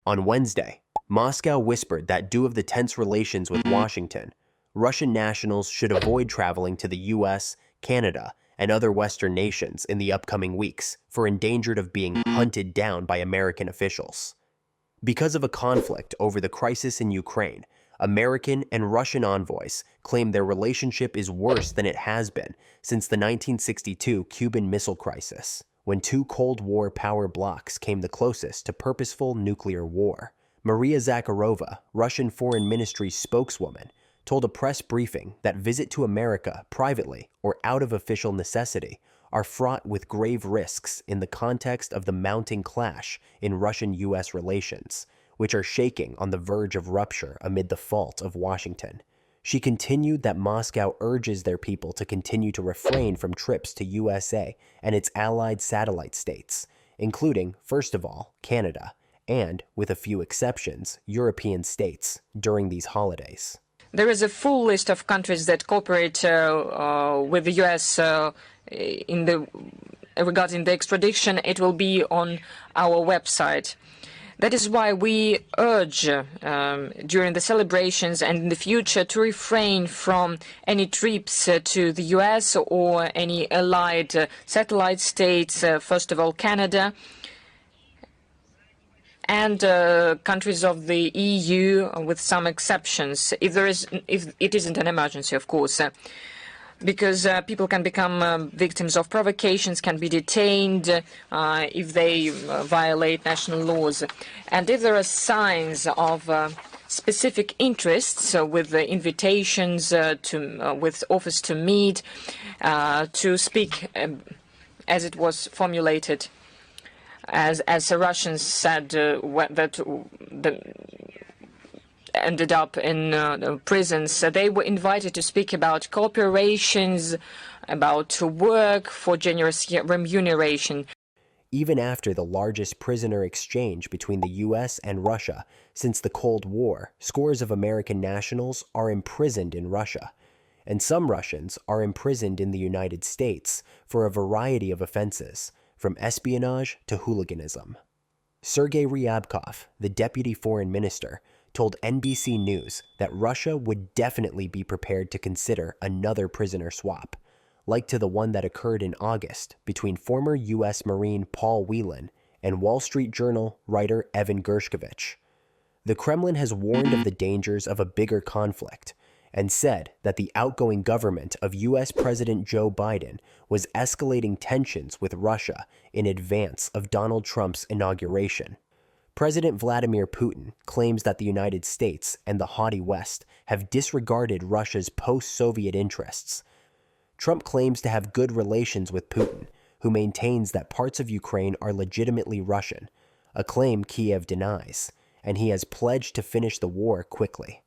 On Wednesday, Moscow whispered that due to the tense relations with Washington, Russian nationals should avoid traveling to the US, Canada, and other Western nations in the upcoming weeks for endangered of being hunted down by American officials. Because of a conflict over the crisis in Ukraine, American and Russian envoys claim their relationship is worse than it has been since the 1962 Cuban Missile Crisis, when two Cold War power blocs came the closest to purposeful nuclear war. Maria Zakharova, Russian Foreign Ministry's spokeswoman, told a press briefing that visit to America privately or out of official necessity are fraught with grave risks in the context of the mounting clash in Russian-US relations, which are shaking on the verge of rupture amid the fault of Washington. She continued that Moscow urges their people to continue to refrain from trips to USA and its allied satellite states, including, first of all, Canada, and, with a few exceptions, European states, during these holidays. There is a full list of countries that cooperate with the U.S. Regarding the extradition. It will be on our website. That is why we urge during the celebrations and in the future to refrain from any trips to the U.S. or any allied satellite states, first of all Canada, and countries of the EU, with some exceptions, if it isn't an emergency, of course, because people can become victims of provocations, can be detained if they violate national laws. And if there are signs of specific interests, with the invitations with offers to meet, to speak, as it was formulated, as the Russians said, that ended up in prisons. They were invited to speak about cooperations, about work for generous remuneration. Even after the largest prisoner exchange between the U.S. and Russia since the Cold War, scores of American nationals are imprisoned in Russia, and some Russians are imprisoned in the United States for a variety of offenses, from espionage to hooliganism. Sergei Ryabkov, the deputy foreign minister, told NBC News that Russia would definitely be prepared to consider another prisoner swap, like to the one that occurred in August between former U.S. Marine Paul Whelan and Wall Street Journal writer Evan Gershkovich. The Kremlin has warned of the dangers of a bigger conflict and said that the outgoing government of U.S. President Joe Biden was escalating tensions with Russia in advance of Donald Trump's inauguration. President Vladimir Putin claims that the United States and the haughty West have disregarded Russia's post-Soviet interests. Trump claims to have good relations with Putin, who maintains that parts of Ukraine are legitimately Russian, a claim Kiev denies, and he has pledged to finish the war quickly.